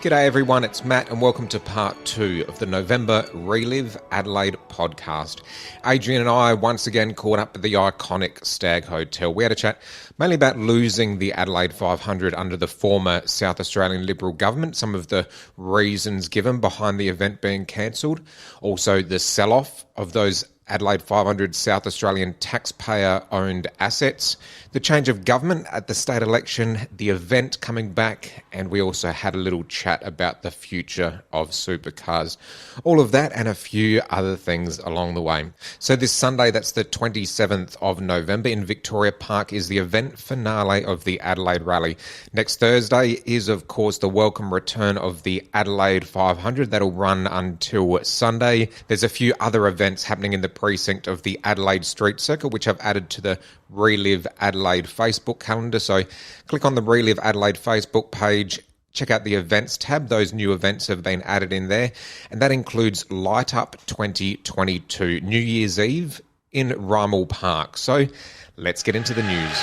G'day everyone, it's Matt and welcome to part 2 of the November Relive Adelaide podcast. Adrian and I once again caught up at the iconic Stag Hotel. We had a chat mainly about losing the Adelaide 500 under the former South Australian Liberal government, some of the reasons given behind the event being cancelled, also the sell-off of those Adelaide 500 South Australian taxpayer-owned assets, the change of government at the state election, the event coming back, and we also had a little chat about the future of Supercars. All of that and a few other things along the way. So this Sunday, that's the 27th of November in Victoria Park, is the event finale of the Adelaide Rally. Next Thursday is, of course, the welcome return of the Adelaide 500. That'll run until Sunday. There's a few other events happening in the precinct of the Adelaide Street Circuit, which I've added to the Relive Adelaide Facebook calendar. So click on the Relive Adelaide Facebook page, check out the events tab. Those new events have been added in there. And that includes Light Up 2022, New Year's Eve in Rymal Park. So let's get into the news.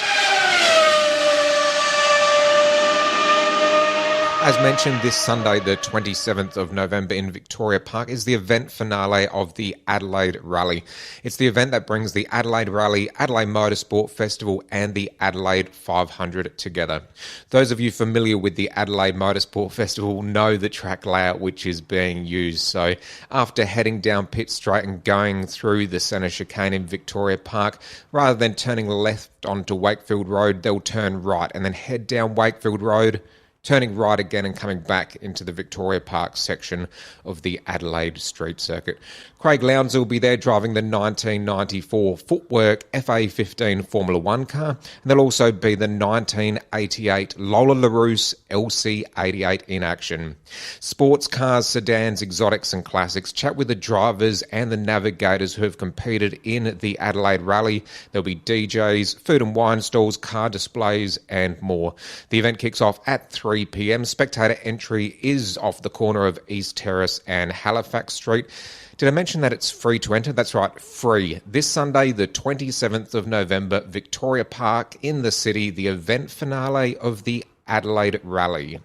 As mentioned, this Sunday, the 27th of November in Victoria Park, is the event finale of the Adelaide Rally. It's the event that brings the Adelaide Rally, Adelaide Motorsport Festival and the Adelaide 500 together. Those of you familiar with the Adelaide Motorsport Festival know the track layout which is being used. So after heading down Pitt Straight and going through the centre chicane in Victoria Park, rather than turning left onto Wakefield Road, they'll turn right and then head down Wakefield Road, turning right again and coming back into the Victoria Park section of the Adelaide Street Circuit. Craig Lowndes will be there driving the 1994 Footwork FA15 Formula 1 car, and there'll also be the 1988 Lola LaRousse LC88 in action. Sports cars, sedans, exotics and classics. Chat with the drivers and the navigators who have competed in the Adelaide Rally. There'll be DJs, food and wine stalls, car displays and more. The event kicks off at 3 p.m. Spectator entry is off the corner of East Terrace and Halifax Street. Did I mention that it's free to enter? That's right, free. This Sunday, the 27th of November, Victoria Park in the city, the event finale of the Adelaide Rally.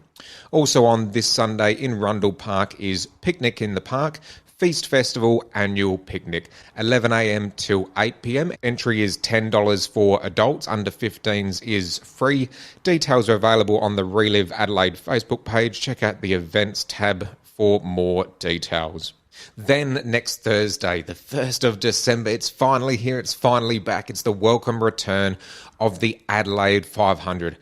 Also on this Sunday in Rundle Park is Picnic in the Park, Feast Festival Annual Picnic, 11 a.m. till 8 p.m. Entry is $10 for adults, under 15s is free. Details are available on the Relive Adelaide Facebook page. Check out the events tab for more details. Then next Thursday, the 1st of December, it's finally here, it's finally back. It's the welcome return of the Adelaide 500.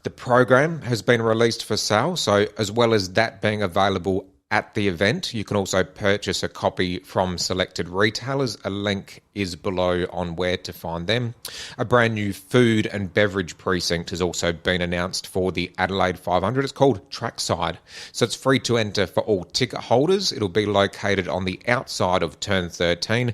The program has been released for sale, so as well as that being available at the event, you can also purchase a copy from selected retailers. A link is below on where to find them. A brand new food and beverage precinct has also been announced for the Adelaide 500. It's called Trackside. So it's free to enter for all ticket holders. It'll be located on the outside of Turn 13.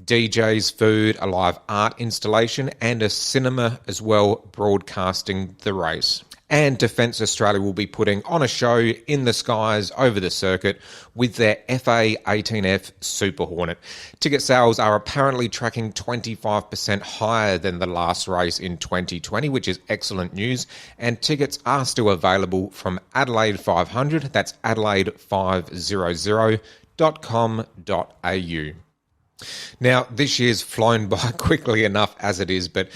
DJs, food, a live art installation and a cinema as well broadcasting the race. And Defence Australia will be putting on a show in the skies over the circuit with their FA18F Super Hornet. Ticket sales are apparently tracking 25% higher than the last race in 2020, which is excellent news. And tickets are still available from Adelaide 500. That's adelaide500.com.au. Now, this year's flown by quickly enough as it is, but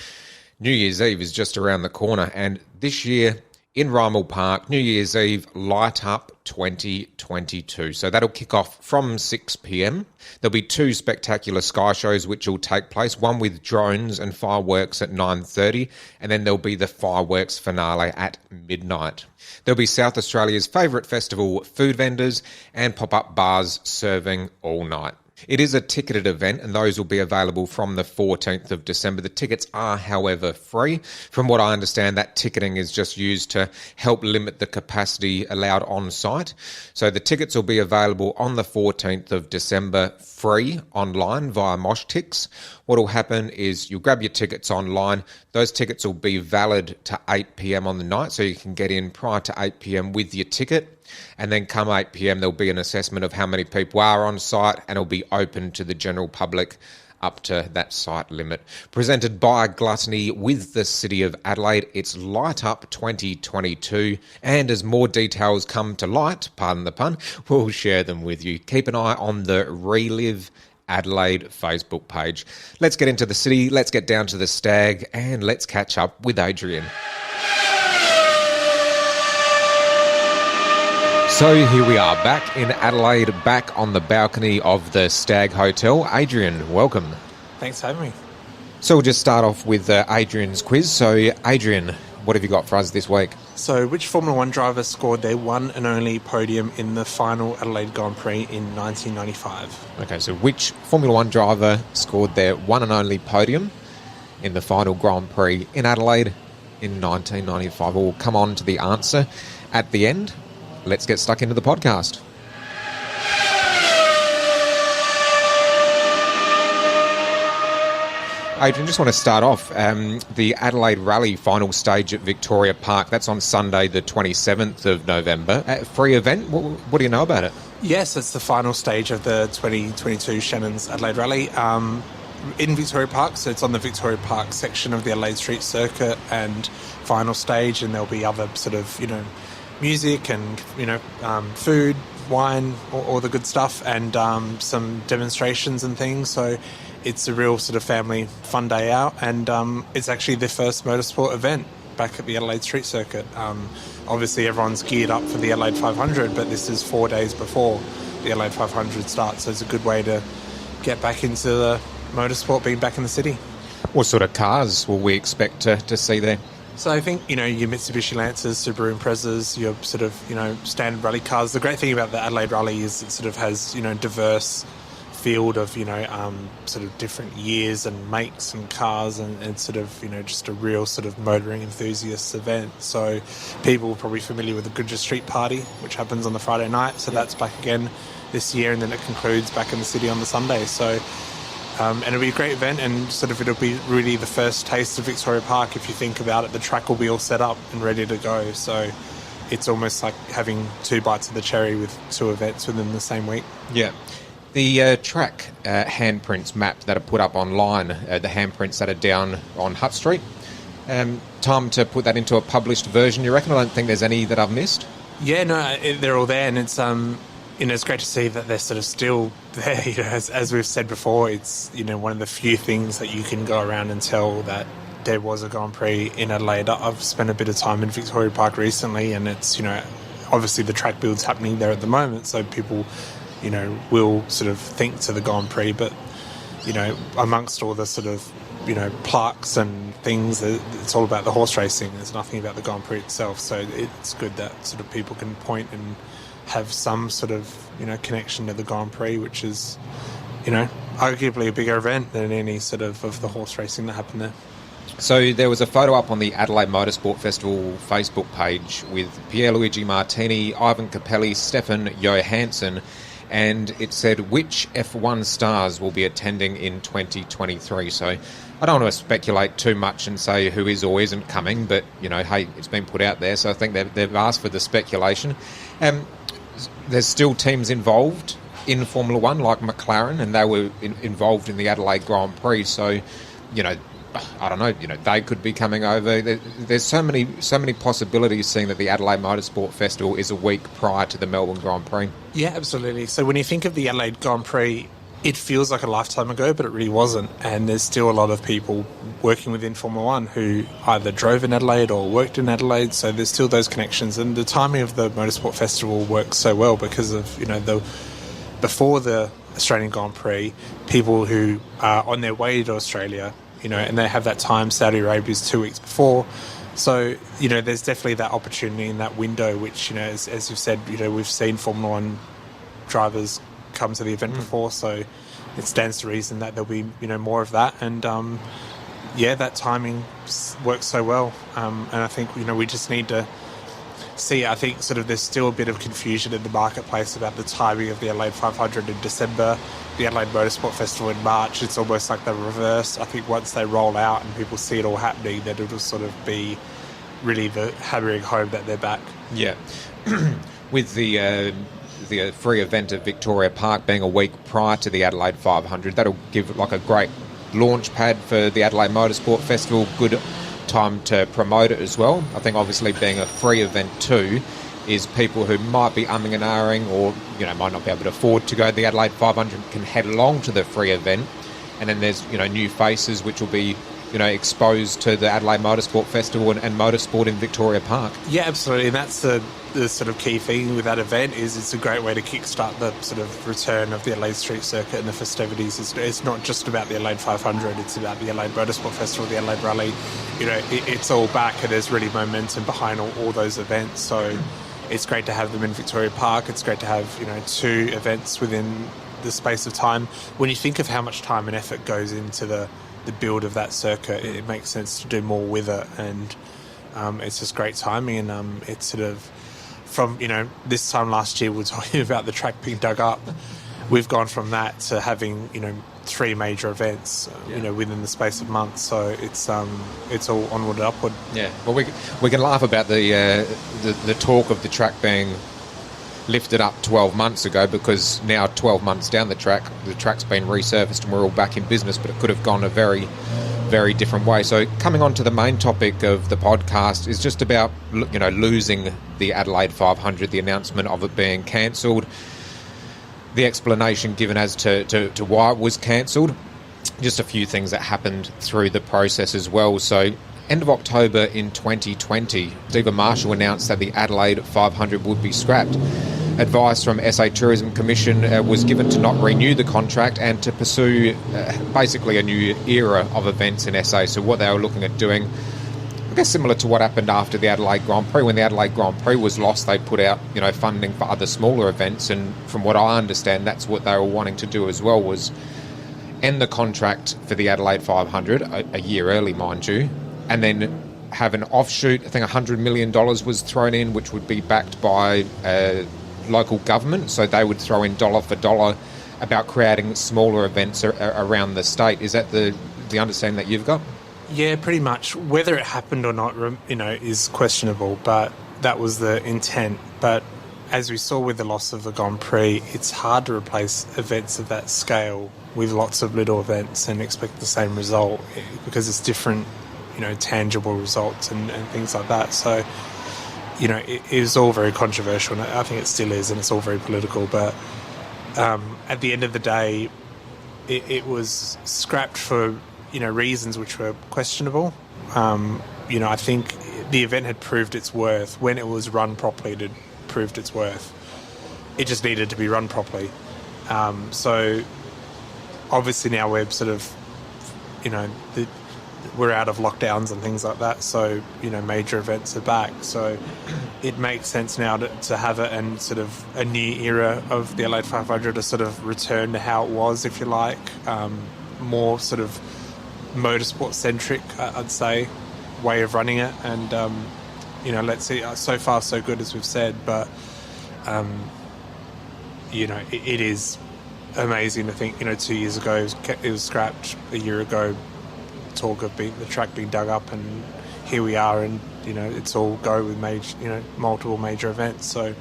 New Year's Eve is just around the corner, and this year in Rymal Park, New Year's Eve, Light Up 2022. So that'll kick off from 6 p.m. There'll be 2 spectacular sky shows which will take place, one with drones and fireworks at 9:30, and then there'll be the fireworks finale at midnight. There'll be South Australia's favourite festival food vendors and pop-up bars serving all night. It is a ticketed event and those will be available from the 14th of December. The tickets are, however, free. From what I understand, that ticketing is just used to help limit the capacity allowed on site. So the tickets will be available on the 14th of December free online via MoshTix. What will happen is you'll grab your tickets online. Those tickets will be valid to 8 p.m. on the night, so you can get in prior to 8 p.m. with your ticket. And then come 8 p.m, there'll be an assessment of how many people are on site and it'll be open to the general public up to that site limit. Presented by Gluttony with the City of Adelaide, it's Light Up 2022, and as more details come to light, pardon the pun, we'll share them with you. Keep an eye on the Relive Adelaide Facebook page. Let's get into the city, let's get down to the stag, and let's catch up with Adrian. So here we are, back in Adelaide, back on the balcony of the Stag Hotel. Adrian, welcome. Thanks for having me. So we'll just start off with Adrian's quiz. So Adrian, what have you got for us this week? So which Formula 1 driver scored their one and only podium in the final Adelaide Grand Prix in 1995? Okay, so which Formula 1 driver scored their one and only podium in the final Grand Prix in Adelaide in 1995? We'll come on to the answer at the end. Let's get stuck into the podcast. Adrian, just want to start off the Adelaide Rally final stage at Victoria Park. That's on Sunday, the 27th of November. Free event. What do you know about it? Yes, it's the final stage of the 2022 Shannon's Adelaide Rally in Victoria Park. So it's on the Victoria Park section of the Adelaide Street Circuit and final stage, and there'll be other sort of, music and, food, wine, all the good stuff, and some demonstrations and things. So it's a real sort of family fun day out, and it's actually the first motorsport event back at the Adelaide Street Circuit. Obviously everyone's geared up for the Adelaide 500, but this is 4 days before the Adelaide 500 starts, so it's a good way to get back into the motorsport, being back in the city. What sort of cars will we expect to see there? So I think, your Mitsubishi Lancers, Subaru Imprezas, your sort of, standard rally cars. The great thing about the Adelaide Rally is it sort of has, diverse field of, sort of different years and makes and cars, and sort of, just a real sort of motoring enthusiasts event. So people are probably familiar with the Goodger Street Party, which happens on the Friday night. So that's back again this year, and then it concludes back in the city on the Sunday. So and it'll be a great event, and sort of it'll be really the first taste of Victoria Park. If you think about it, the track will be all set up and ready to go. So it's almost like having two bites of the cherry with two events within the same week. Yeah. The track handprints map that are put up online, the handprints that are down on Hutt Street, time to put that into a published version, you reckon? I don't think there's any that I've missed. Yeah, no, they're all there, and it's it's great to see that they're sort of still there. As we've said before, it's one of the few things that you can go around and tell that there was a Grand Prix in Adelaide. I've spent a bit of time in Victoria Park recently, and it's obviously the track build's happening there at the moment, so people will sort of think to the Grand Prix, but amongst all the sort of plaques and things, it's all about the horse racing. There's nothing about the Grand Prix itself, so it's good that sort of people can point and have some sort of connection to the Grand Prix, which is arguably a bigger event than any sort of the horse racing that happened there. So there was a photo up on the Adelaide Motorsport Festival Facebook page with Pierluigi Martini, Ivan Capelli, Stefan Johansson, and it said which F1 stars will be attending in 2023. So I don't want to speculate too much and say who is or isn't coming, but hey, it's been put out there, so I think they've asked for the speculation. There's still teams involved in Formula 1 like McLaren, and they were involved in the Adelaide Grand Prix, so I don't know, they could be coming over. There's so many possibilities, seeing that the Adelaide Motorsport Festival is a week prior to the Melbourne Grand Prix. Yeah, absolutely. So when you think of the Adelaide Grand Prix, it feels like a lifetime ago, but it really wasn't. And there's still a lot of people working within Formula 1 who either drove in Adelaide or worked in Adelaide, so there's still those connections. And the timing of the Motorsport Festival works so well because of, before the Australian Grand Prix, people who are on their way to Australia, and they have that time. Saudi Arabia is 2 weeks before. So, there's definitely that opportunity in that window, which, as you've said, we've seen Formula 1 drivers come to the event before, so it stands to reason that there'll be, more of that. And, that timing works so well. And I think, we just need to see, I think sort of there's still a bit of confusion in the marketplace about the timing of the Adelaide 500 in December, the Adelaide Motorsport Festival in March. It's almost like the reverse. I think once they roll out and people see it all happening, then it'll sort of be really the hammering home that they're back. Yeah. With the the free event at Victoria Park being a week prior to the Adelaide 500. That'll give like a great launch pad for the Adelaide Motorsport Festival. Good time to promote it as well. I think obviously being a free event too is people who might be umming and ahhing or might not be able to afford to go to the Adelaide 500 can head along to the free event, and then there's new faces which will be exposed to the Adelaide Motorsport Festival and motorsport in Victoria Park. Yeah, absolutely, and that's the sort of key thing with that event is it's a great way to kickstart the sort of return of the Adelaide Street Circuit and the festivities. It's not just about the Adelaide 500, it's about the Adelaide Motorsport Festival, the Adelaide Rally. It's all back, and there's really momentum behind all those events. So it's great to have them in Victoria Park. It's great to have 2 events within the space of time. When you think of how much time and effort goes into the build of that circuit, it makes sense to do more with it, and it's just great timing. And it's sort of from this time last year we were talking about the track being dug up. We've gone from that to having 3 major events within the space of months. So it's all onward and upward. Yeah, well, we can laugh about the talk of the track being lifted up 12 months ago, because now 12 months down the track's been resurfaced and we're all back in business, but it could have gone a very, very different way. So coming on to the main topic of the podcast is just about losing the Adelaide 500, the announcement of it being cancelled, the explanation given as to why it was cancelled, just a few things that happened through the process as well. So end of October in 2020, Stephen Marshall announced that the Adelaide 500 would be scrapped. Advice from SA Tourism Commission was given to not renew the contract and to pursue basically a new era of events in SA. So what they were looking at doing, I guess similar to what happened after the Adelaide Grand Prix. When the Adelaide Grand Prix was lost, they put out funding for other smaller events, and from what I understand, that's what they were wanting to do as well, was end the contract for the Adelaide 500 a year early, mind you, and then have an offshoot. I think $100 million was thrown in, which would be backed by local government, so they would throw in dollar for dollar about creating smaller events around the state. Is that the understanding that you've got? Yeah, pretty much. Whether it happened or not, is questionable, but that was the intent. But as we saw with the loss of the Grand Prix, it's hard to replace events of that scale with lots of little events and expect the same result, because it's different, tangible results and things like that. So it is all very controversial, and I think it still is, and it's all very political. But at the end of the day, it was scrapped for reasons which were questionable. I think the event had proved its worth when it was run properly. It had proved its worth. It just needed to be run properly. So obviously now we're sort of, we're out of lockdowns and things like that, so major events are back, so it makes sense now to have it, and sort of a new era of the Adelaide 500 to sort of return to how it was, if you like, more sort of motorsport centric, I'd say, way of running it. And let's see, so far so good, as we've said, but it is amazing to think 2 years ago it was scrapped, a year ago talk of the track being dug up, and here we are, and it's all go with multiple major events. So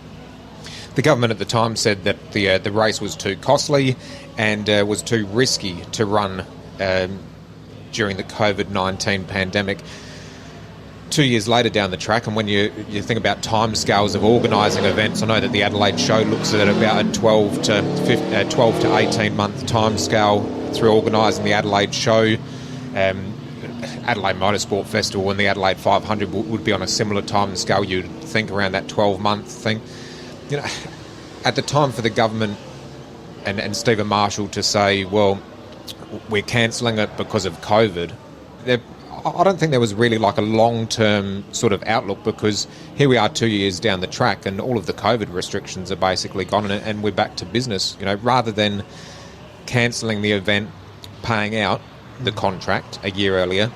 the government at the time said that the race was too costly and was too risky to run during the COVID-19 pandemic. 2 years later down the track, and when you think about timescales of organising events, I know that the Adelaide show looks at about a 12 to 18 month timescale through organising the Adelaide show. Adelaide Motorsport Festival and the Adelaide 500 would be on a similar time scale. You'd think around that 12-month thing. At the time for the government and Stephen Marshall to say, well, we're cancelling it because of COVID, I don't think there was really like a long-term sort of outlook, because here we are 2 years down the track and all of the COVID restrictions are basically gone, and we're back to business. Rather than cancelling the event, paying out the contract a year earlier,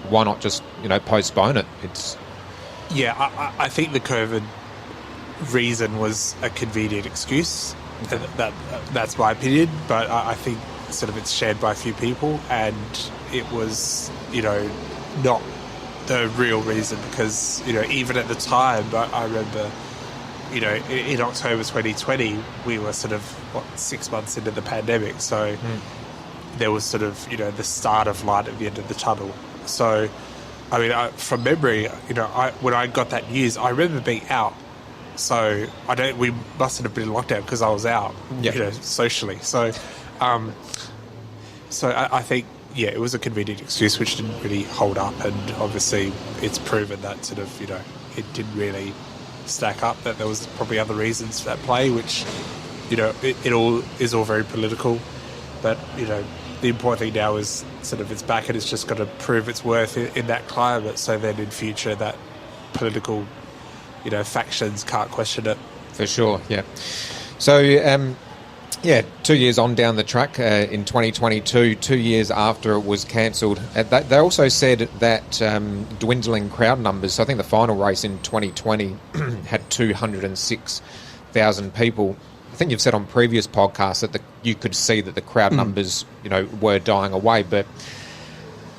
why not just postpone it? I think the COVID reason was a convenient excuse. That's my opinion, but I think sort of it's shared by a few people, and it was not the real reason, because even at the time I remember in October 2020, we were sort of, 6 months into the pandemic. So there was sort of, the start of light at the end of the tunnel. So, I mean, from memory, when I got that news, I remember being out. So we mustn't have been in lockdown because I was out, socially. So, I think, it was a convenient excuse which didn't really hold up, and obviously it's proven that sort of, it didn't really stack up, that there was probably other reasons at play, which, it all is all very political, but, the important thing now is sort of it's back and it's just got to prove its worth in that climate, so then in future that political, factions can't question it. For sure, yeah. So, 2 years on down the track in 2022, 2 years after it was cancelled. They also said that dwindling crowd numbers, so I think the final race in 2020 had 206,000 people. I think you've said on previous podcasts that you could see that the crowd numbers, were dying away, but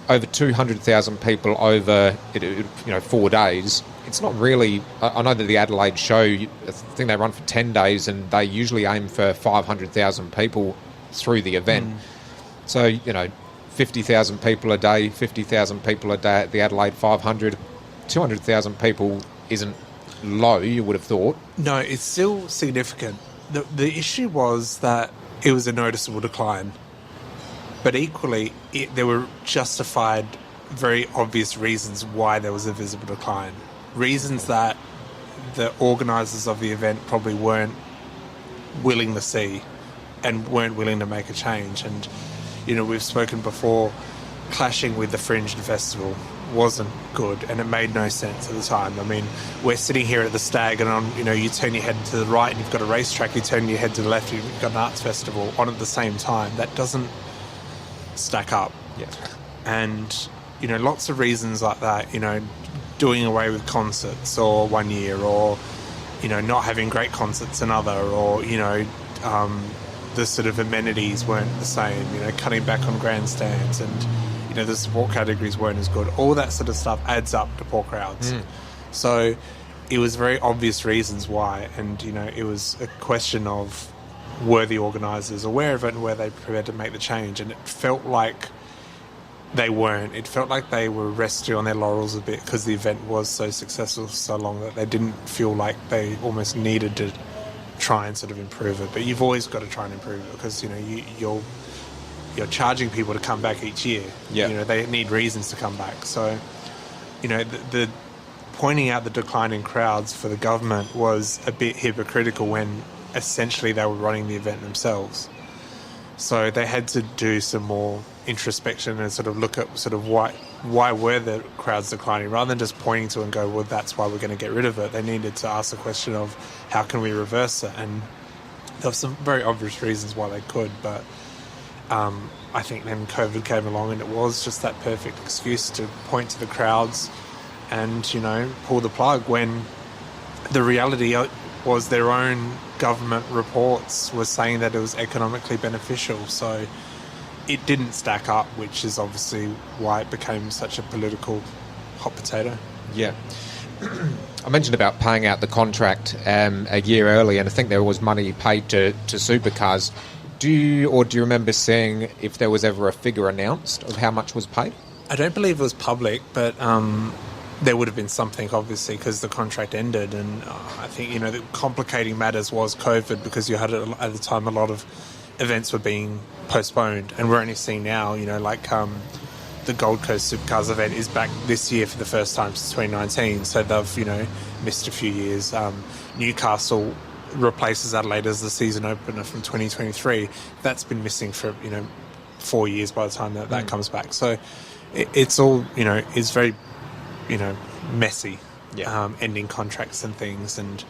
over 200,000 people over, 4 days. It's not really. I know that the Adelaide show, I think they run for 10 days, and they usually aim for 500,000 people through the event. So 50,000 people a day, 50,000 people a day at the Adelaide 500, 200,000 people isn't low. You would have thought. No, it's still significant. The issue was that it was a noticeable decline, but equally there were justified, very obvious reasons why there was a visible decline. Reasons that the organisers of the event probably weren't willing to see and weren't willing to make a change. And, we've spoken before, clashing with the Fringe and Festival wasn't good, and it made no sense at the time. I mean, we're sitting here at the Stag, and you turn your head to the right and you've got a racetrack, you turn your head to the left, you've got an arts festival on at the same time. That doesn't stack up. Yeah. And, lots of reasons like that, doing away with concerts or 1 year, or not having great concerts another, or the sort of amenities weren't the same, cutting back on grandstands, and the support categories weren't as good. All that sort of stuff adds up to poor crowds. So it was very obvious reasons why, and it was a question of, were the organisers aware of it and were they prepared to make the change? And it felt like they weren't. It felt like they were resting on their laurels a bit because the event was so successful for so long that they didn't feel like they almost needed to try and sort of improve it. But you've always got to try and improve it because, you're charging people to come back each year. Yeah. They need reasons to come back. So, the pointing out the decline in crowds for the government was a bit hypocritical when essentially they were running the event themselves. So they had to do some more introspection and sort of look at sort of why were the crowds declining, rather than just pointing to it and go, well, that's why we're going to get rid of it. They needed to ask the question of how can we reverse it, and there were some very obvious reasons why they could, but I think then COVID came along and it was just that perfect excuse to point to the crowds and pull the plug, when the reality was their own government reports were saying that it was economically beneficial. So it didn't stack up, which is obviously why it became such a political hot potato. Yeah. I mentioned about paying out the contract a year early, and I think there was money paid to Supercars. Do you remember seeing if there was ever a figure announced of how much was paid? I don't believe it was public, but there would have been something, obviously, because the contract ended. And I think, the complicating matters was COVID, because you had, at the time, a lot of events were being postponed. And we're only seeing now, the Gold Coast Supercars event is back this year for the first time since 2019. So they've, missed a few years. Newcastle replaces Adelaide as the season opener from 2023. That's been missing for 4 years by the time that comes back. So it's all it's very messy, ending contracts and things, and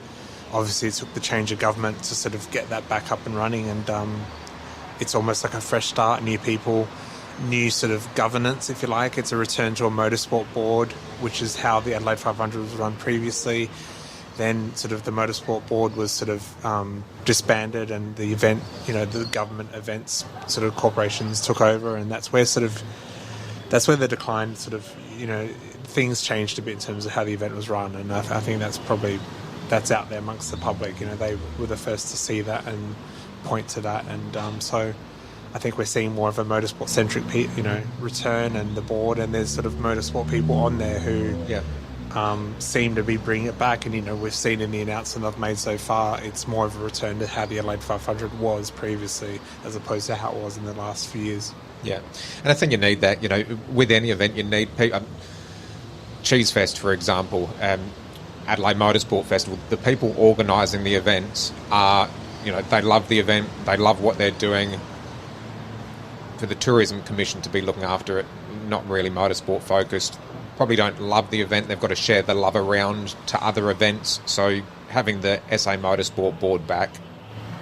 obviously it took the change of government to sort of get that back up and running, and it's almost like a fresh start, new people, new sort of governance, if you like. It's a return to a motorsport board, which is how the Adelaide 500 was run previously. Then sort of the motorsport board was sort of disbanded, and the event, the government events sort of corporations took over, and that's where the decline sort of, things changed a bit in terms of how the event was run. And I think that's probably that's out there amongst the public. You know, they were the first to see that and point to that, and so I think we're seeing more of a motorsport-centric, return, and the board, and there's sort of motorsport people on there who seem to be bringing it back. And, you know, we've seen in the announcement I've made so far, it's more of a return to how the Adelaide 500 was previously, as opposed to how it was in the last few years. Yeah, and I think you need that, you know, with any event you need people. Cheese Fest, for example, Adelaide Motorsport Festival, the people organising the events are, you know, they love the event, they love what they're doing. For the Tourism Commission to be looking after it, not really motorsport focused, probably don't love the event. They've got to share the love around to other events. So having the SA Motorsport board back,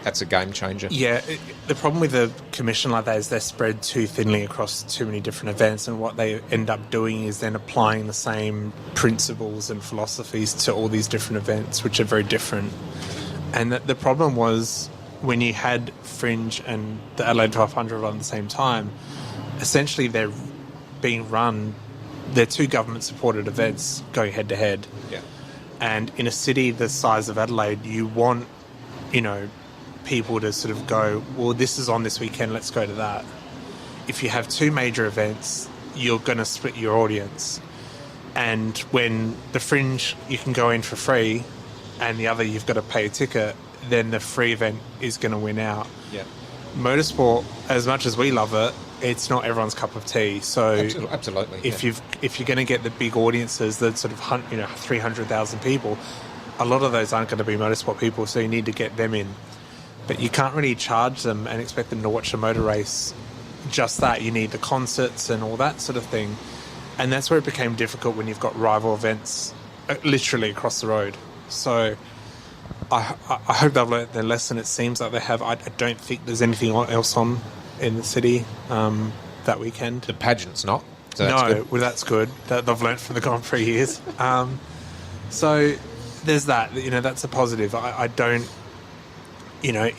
that's a game changer. Yeah, the problem with a commission like that is they're spread too thinly across too many different events, and what they end up doing is then applying the same principles and philosophies to all these different events, which are very different. And the problem was, when you had Fringe and the Adelaide 500 on at the same time, essentially they're being run, they're two government-supported events going head-to-head. Yeah. And in a city the size of Adelaide, you want, you know, people to sort of go, well, this is on this weekend, let's go to that. If you have two major events, you're going to split your audience. And when the Fringe, you can go in for free, and the other you've got to pay a ticket, then the free event is going to win out. Yeah. Motorsport, as much as we love it, it's not everyone's cup of tea. So absolutely. If you're going to get the big audiences, that sort of 300,000 people, a lot of those aren't going to be motorsport people, so you need to get them in. But you can't really charge them and expect them to watch a motor race. Just that, you need the concerts and all that sort of thing. And that's where it became difficult when you've got rival events literally across the road. So I hope they've learnt their lesson. It seems like they have. I don't think there's anything else on in the city that weekend. The pageant's not. So that's good. Well, that's good. They've learnt from the Grand Prix years. So there's that. You know, that's a positive. I don't... You know,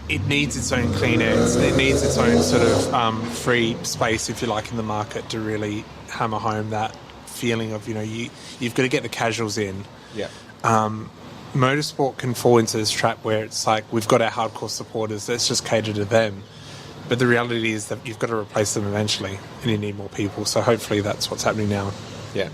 it needs its own clean air. It needs its own sort of free space, if you like, in the market to really hammer home that feeling of, you know, you've got to get the casuals in. Yeah. Motorsport can fall into this trap where it's like, we've got our hardcore supporters, let's just cater to them. But the reality is that you've got to replace them eventually, and you need more people. So hopefully that's what's happening now. Yeah.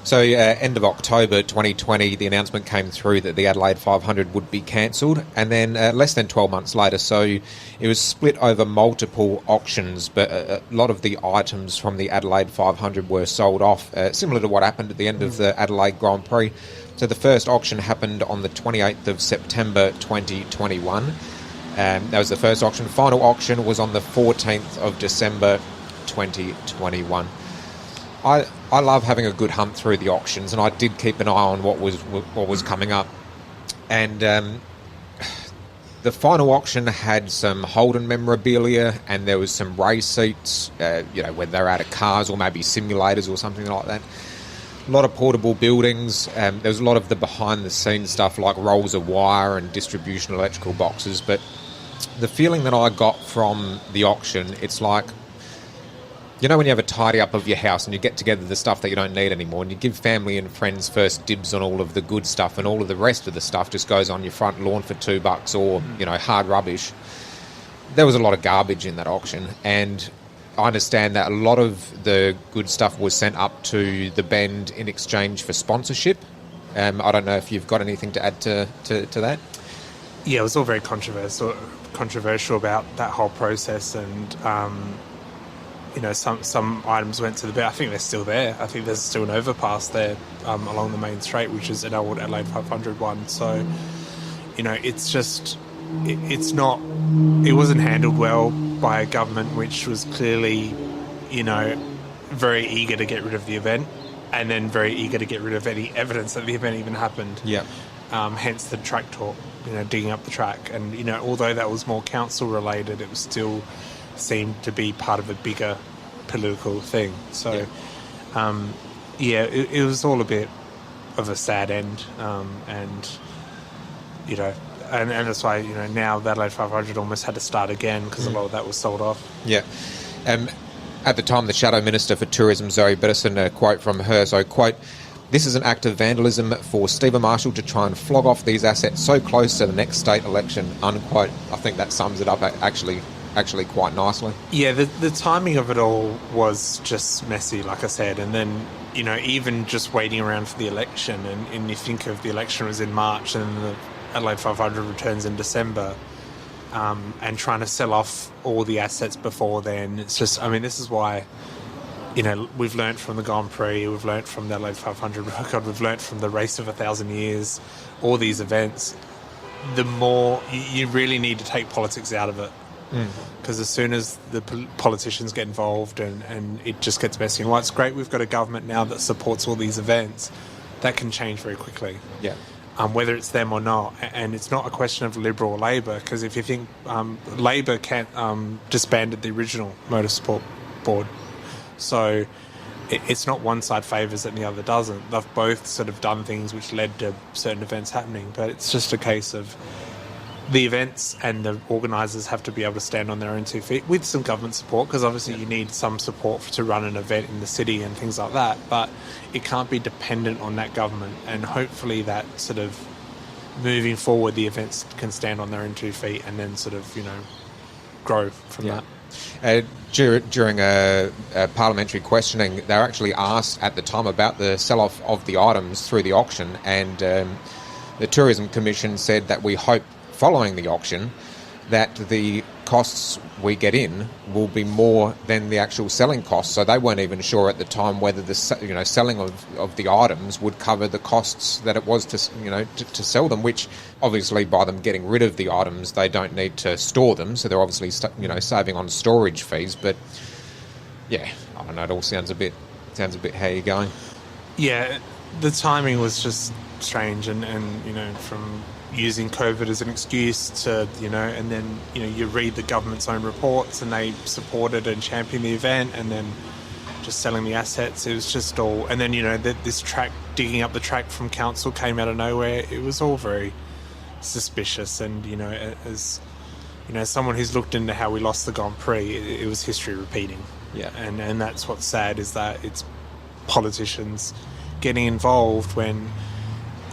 So end of October 2020, the announcement came through that the Adelaide 500 would be cancelled, and then less than 12 months later, so it was split over multiple auctions, but a lot of the items from the Adelaide 500 were sold off, similar to what happened at the end of the Adelaide Grand Prix. So the first auction happened on the 28th of September 2021. That was the first auction. Final auction was on the 14th of December 2021. I love having a good hunt through the auctions, and I did keep an eye on what was coming up. And the final auction had some Holden memorabilia, and there was some race seats, whether they're out of cars or maybe simulators or something like that. A lot of portable buildings. There was a lot of the behind-the-scenes stuff like rolls of wire and distribution electrical boxes. But the feeling that I got from the auction, it's like, you know when you have a tidy up of your house and you get together the stuff that you don't need anymore, and you give family and friends first dibs on all of the good stuff, and all of the rest of the stuff just goes on your front lawn for $2 or, hard rubbish. There was a lot of garbage in that auction, and I understand that a lot of the good stuff was sent up to the Bend in exchange for sponsorship. I don't know if you've got anything to add to that? Yeah, it was all very controversial about that whole process, and some items went to the Bend. I think they're still there. I think there's still an overpass there along the main straight, which is an old Adelaide 500 one. So, it's just, it's not, it wasn't handled well by a government which was clearly, very eager to get rid of the event, and then very eager to get rid of any evidence that the event even happened. Yeah. Hence the track talk, digging up the track. And, although that was more council related, it was still seemed to be part of a bigger political thing. So, it was all a bit of a sad end. And that's why, now that Adelaide 500 almost had to start again because a lot of that was sold off. Yeah. At the time, the Shadow Minister for Tourism, Zoe Medicine, a quote from her, so, quote, This is an act of vandalism for Stephen Marshall to try and flog off these assets so close to the next state election, unquote. I think that sums it up actually quite nicely. Yeah, the timing of it all was just messy, like I said, and then, you know, even just waiting around for the election, and you think of the election was in March and the Adelaide 500 returns in December, and trying to sell off all the assets before then. It's just, I mean, this is why, you know, we've learnt from the Grand Prix, we've learnt from the Adelaide 500 record, we've learnt from the Race of 1,000 Years, all these events. The more, you really need to take politics out of it. Because as soon as the politicians get involved and it just gets messy, and while it's great we've got a government now that supports all these events, that can change very quickly. Yeah. Whether it's them or not. And it's not a question of Liberal or Labor, because if you think Labor disbanded the original Motorsport board. So it's not one side favours it and the other doesn't. They've both sort of done things which led to certain events happening, but it's just a case of the events and the organisers have to be able to stand on their own 2 feet with some government support, because obviously you need some support to run an event in the city and things like that, but it can't be dependent on that government. And hopefully that sort of moving forward, the events can stand on their own 2 feet and then sort of, you know, grow from that. During a parliamentary questioning, they were actually asked at the time about the sell-off of the items through the auction, and the Tourism Commission said that we hope, following the auction, that the costs we get in will be more than the actual selling costs. So they weren't even sure at the time whether the selling of the items would cover the costs that it was to sell them, which obviously by them getting rid of the items they don't need to store them, so they're obviously saving on storage fees. But yeah, I don't know, it all sounds a bit how you going. Yeah, the timing was just strange, and you know, from using COVID as an excuse to, you know, and then, you know, you read the government's own reports and they supported and championed the event, and then just selling the assets. It was just all, and then, you know, this track, digging up the track from council came out of nowhere. It was all very suspicious, and, you know, as you know, someone who's looked into how we lost the Grand Prix, it was history repeating. Yeah, and that's what's sad, is that it's politicians getting involved when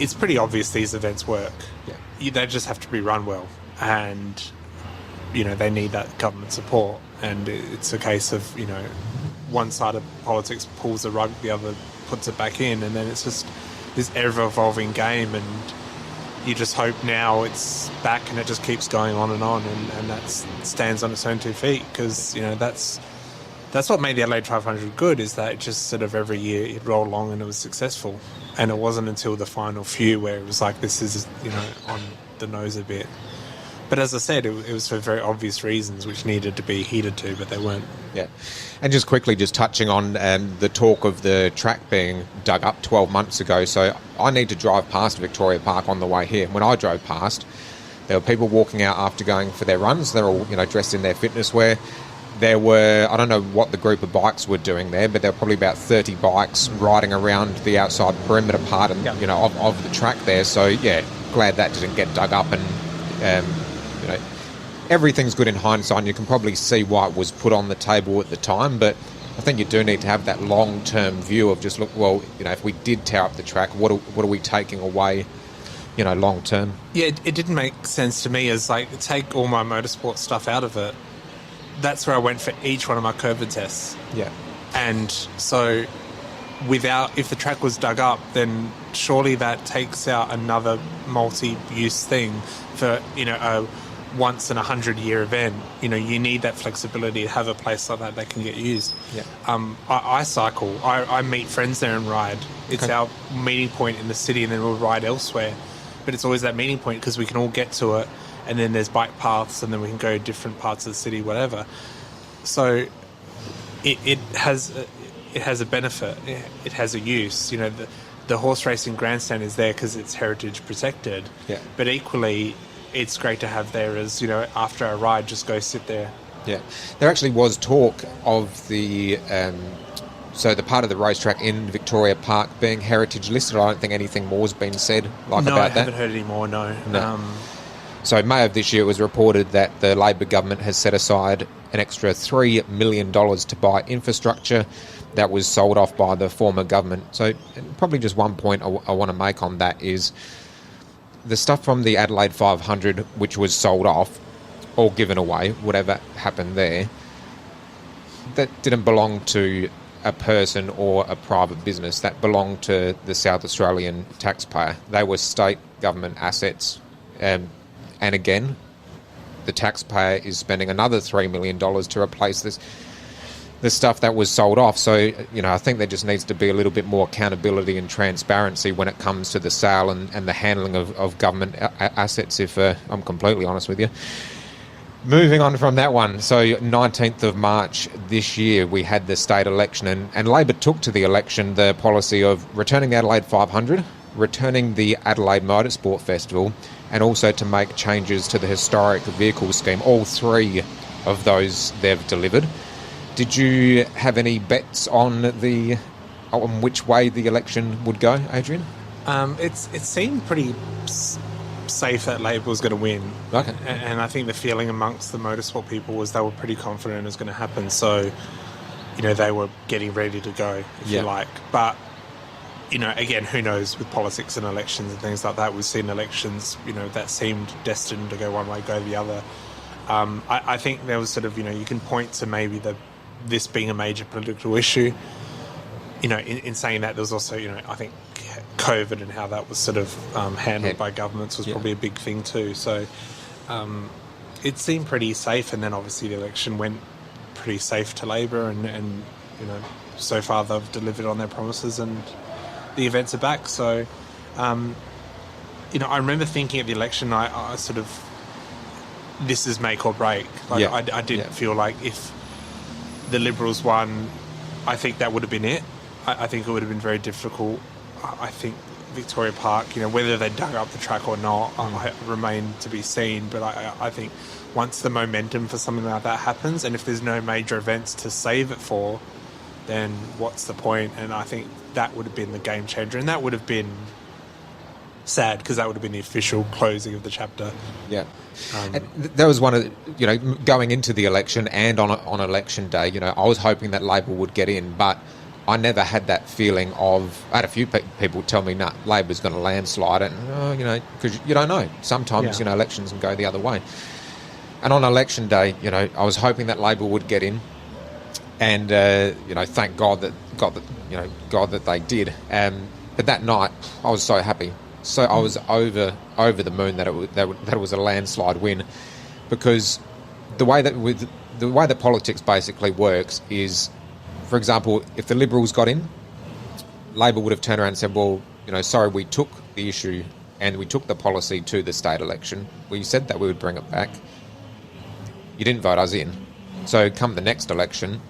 it's pretty obvious these events work. Yeah. They just have to be run well, and, you know, they need that government support. And it's a case of, you know, one side of politics pulls the rug, the other puts it back in, and then it's just this ever-evolving game, and you just hope now it's back and it just keeps going on, and that stands on its own 2 feet, because, you know, that's what made the Adelaide 500 good, is that it just sort of every year it rolled along and it was successful. And it wasn't until the final few where it was like, this is, you know, on the nose a bit. But as I said, it was for very obvious reasons which needed to be heeded to, but they weren't. Yeah. And just quickly, just touching on the talk of the track being dug up 12 months ago. So I need to drive past Victoria Park on the way here. When I drove past, there were people walking out after going for their runs. They're all, you know, dressed in their fitness wear. There were, I don't know what the group of bikes were doing there, but there were probably about 30 bikes riding around the outside perimeter part and, you know, of the track there. So, yeah, glad that didn't get dug up. And, you know, everything's good in hindsight, and you can probably see why it was put on the table at the time. But I think you do need to have that long-term view of just, look, well, you know, if we did tear up the track, what are we taking away, you know, long-term? Yeah, it didn't make sense to me as, like, take all my motorsport stuff out of it. That's where I went for each one of my COVID tests. Yeah. And so if the track was dug up, then surely that takes out another multi-use thing for, you know, a once in 100-year event. You know, you need that flexibility to have a place like that can get used. Yeah. I cycle. I meet friends there and ride. It's our meeting point in the city, and then we'll ride elsewhere. But it's always that meeting point because we can all get to it. And then there's bike paths, and then we can go different parts of the city, whatever. So it has a benefit. It has a use. You know, the horse racing grandstand is there because it's heritage protected. Yeah. But equally, it's great to have there as, you know, after a ride, just go sit there. Yeah. There actually was talk of the so the part of the racetrack in Victoria Park being heritage listed. I don't think anything more has been said about that. No, I haven't heard any more, no. So May of this year, it was reported that the Labor government has set aside an extra $3 million to buy infrastructure that was sold off by the former government. So probably just one point I want to make on that is the stuff from the Adelaide 500, which was sold off or given away, whatever happened there, that didn't belong to a person or a private business. That belonged to the South Australian taxpayer. They were state government assets. And again, the taxpayer is spending another $3 million to replace the stuff that was sold off. So, I think there just needs to be a little bit more accountability and transparency when it comes to the sale and the handling of government assets, if I'm completely honest with you. Moving on from that one, so 19th of March this year, we had the state election, and Labor took to the election the policy of returning the Adelaide 500, returning the Adelaide Motorsport Festival, and also to make changes to the historic vehicle scheme. All three of those they've delivered. Did you have any bets on which way the election would go, Adrian? It seemed pretty safe that Labor was going to win. Okay. And I think the feeling amongst the motorsport people was they were pretty confident it was going to happen. So, they were getting ready to go, if you like. But, again, who knows with politics and elections and things like that. We've seen elections, that seemed destined to go one way, go the other. I think there was sort of, you can point to maybe this being a major political issue. In saying that, there was also, I think COVID and how that was sort of handled by governments was probably a big thing too. So it seemed pretty safe, and then obviously the election went pretty safe to Labor, and so far they've delivered on their promises, and the events are back. So I remember thinking at the election, I sort of, this is make or break. I didn't feel like if the Liberals won, I think that would have been it. I think it would have been very difficult. I think Victoria Park, whether they dug up the track or not, remain to be seen. But I think once the momentum for something like that happens, and if there's no major events to save it for, then what's the point? And I think that would have been the game changer. And that would have been sad, because that would have been the official closing of the chapter. Yeah. And that was one of, going into the election and on election day, I was hoping that Labor would get in, but I never had that feeling of, I had a few people tell me, nah, Labor's going to landslide it, because you don't know. Sometimes, elections can go the other way. And on election day, I was hoping that Labor would get in, and, thank God that they did. But that night, I was so happy. So I was over the moon that it was a landslide win, because the way that politics basically works is, for example, if the Liberals got in, Labor would have turned around and said, well, sorry, we took the issue and we took the policy to the state election. We said that we would bring it back. You didn't vote us in. So come the next election,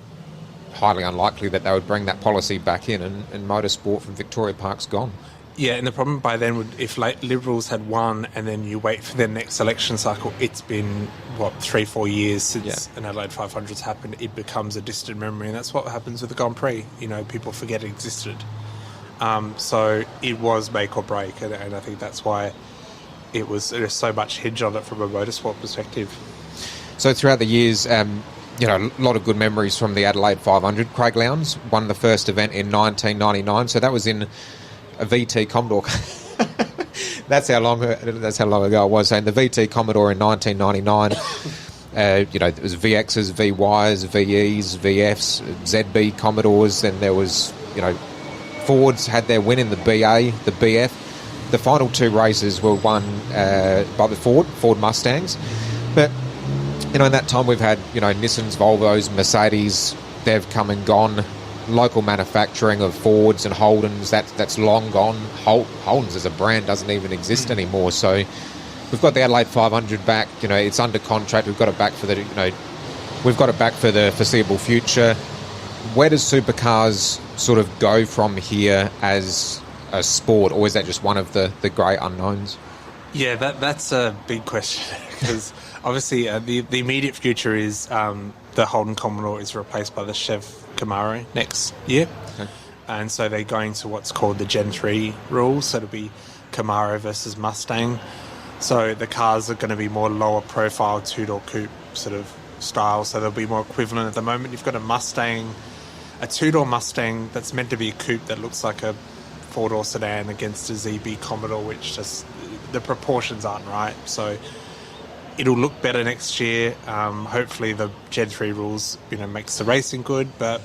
highly unlikely that they would bring that policy back in, and motorsport from Victoria Park's gone. Yeah, and the problem by then would, if Liberals had won and then you wait for their next election cycle, it's been, 3-4 years since an Adelaide 500's happened. It becomes a distant memory, and that's what happens with the Grand Prix. People forget it existed. So it was make or break, and I think that's why there's so much hinge on it from a motorsport perspective. So throughout the years, a lot of good memories from the Adelaide 500. Craig Lowndes won the first event in 1999, so that was in a VT Commodore. That's how long ago it was. So in the VT Commodore in 1999, it was VXs, VYs, VEs, VFs, ZB Commodores. Then there was, Fords had their win in the BA, the BF. The final two races were won by the Ford Mustangs. But, in that time we've had, Nissans, Volvos, Mercedes. They've come and gone. Local manufacturing of Fords and Holdens, that's long gone. Holdens as a brand doesn't even exist anymore. So we've got the Adelaide 500 back. It's under contract. We've got it back for the foreseeable future. Where does Supercars sort of go from here as a sport, or is that just one of the great unknowns? Yeah, that's a big question, because obviously the immediate future is the Holden Commodore is replaced by the Chev Camaro next year. Okay. And so they're going to what's called the Gen 3 rules. So it'll be Camaro versus Mustang. So the cars are going to be more lower profile, two-door coupe sort of style, so they'll be more equivalent. At the moment, you've got a two-door Mustang that's meant to be a coupe that looks like a four-door sedan against a ZB Commodore, which just, the proportions aren't right. So it'll look better next year. Hopefully the Gen 3 rules, makes the racing good, but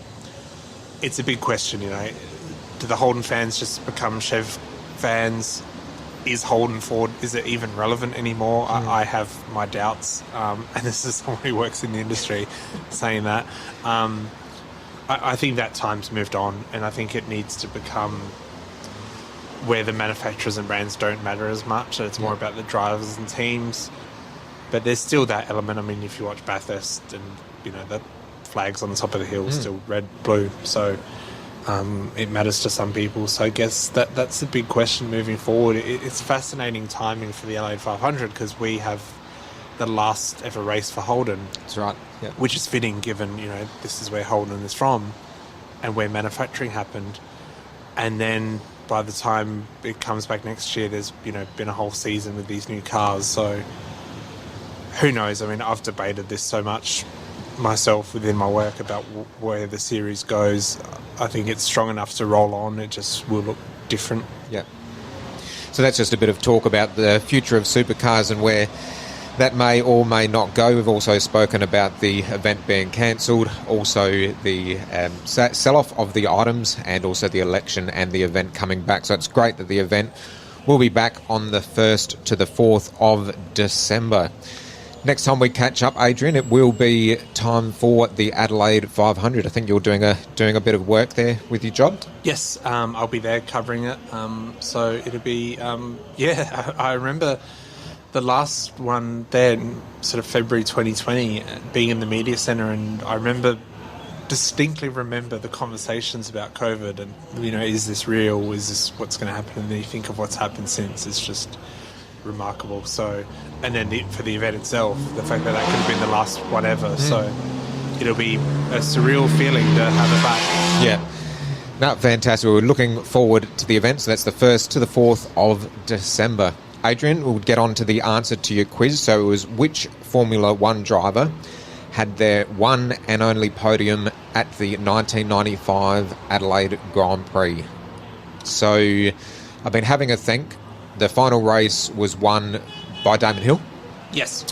it's a big question, Do the Holden fans just become Chev fans? Is Holden Ford, is it even relevant anymore? I have my doubts, and this is someone who works in the industry saying that. I think that time's moved on, and I think it needs to become where the manufacturers and brands don't matter as much, and it's more about the drivers and teams. But there's still that element. I mean, if you watch Bathurst and, the flags on the top of the hill are still red, blue, so it matters to some people. So I guess that's the big question moving forward. It's fascinating timing for the Adelaide 500 because we have the last ever race for Holden. That's right. Yeah. Which is fitting given, this is where Holden is from and where manufacturing happened. And then by the time it comes back next year, there's, been a whole season with these new cars. So who knows? I mean, I've debated this so much myself within my work about where the series goes. I think it's strong enough to roll on. It just will look different. Yeah. So that's just a bit of talk about the future of supercars and where that may or may not go. We've also spoken about the event being cancelled, also the sell-off of the items, and also the election and the event coming back. So it's great that the event will be back on the 1st to the 4th of December. Next time we catch up, Adrian, it will be time for the Adelaide 500. I think you're doing a bit of work there with your job. Yes, I'll be there covering it. So it'll be, I remember the last one there, sort of February 2020, being in the media centre, and I distinctly remember the conversations about COVID and, is this real? Is this what's going to happen? And then you think of what's happened since. It's just remarkable. So, and then for the event itself, the fact that could have been the last one ever. So it'll be a surreal feeling to have it back. Yeah. No, fantastic. We're looking forward to the event. So that's the 1st to the 4th of December. Adrian, we'll get on to the answer to your quiz. So it was, which Formula One driver had their one and only podium at the 1995 Adelaide Grand Prix? So I've been having a think. The final race was won by Damon Hill. Yes.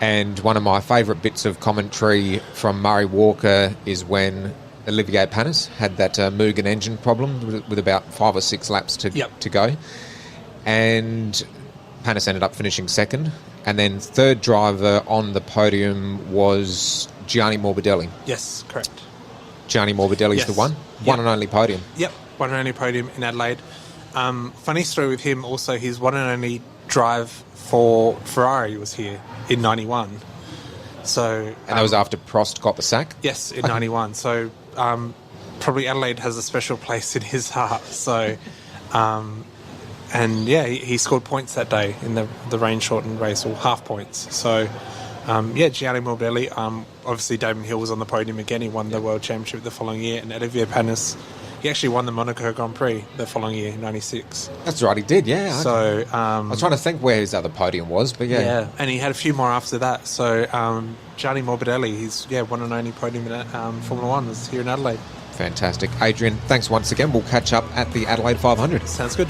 And one of my favourite bits of commentary from Murray Walker is when Olivier Panis had that Mugen engine problem with about 5 or 6 laps to go. And Panis ended up finishing second. And then third driver on the podium was Gianni Morbidelli. Yes, correct. Gianni Morbidelli's the one. One and only podium. Yep, one and only podium in Adelaide. Funny story with him also, his one and only drive for Ferrari was here in 91. So, and that was after Prost got the sack? Yes, in 91. So probably Adelaide has a special place in his heart. So, he scored points that day in the rain-shortened race, or half points. So, Gianni Morbidelli. Obviously, Damon Hill was on the podium again. He won the World Championship the following year. And Olivier Panis, he actually won the Monaco Grand Prix the following year, 96. That's right, he did, yeah. So I was trying to think where his other podium was, but yeah. Yeah, and he had a few more after that. So Gianni Morbidelli, he's one and only podium in Formula One was here in Adelaide. Fantastic. Adrian, thanks once again. We'll catch up at the Adelaide 500. Sounds good.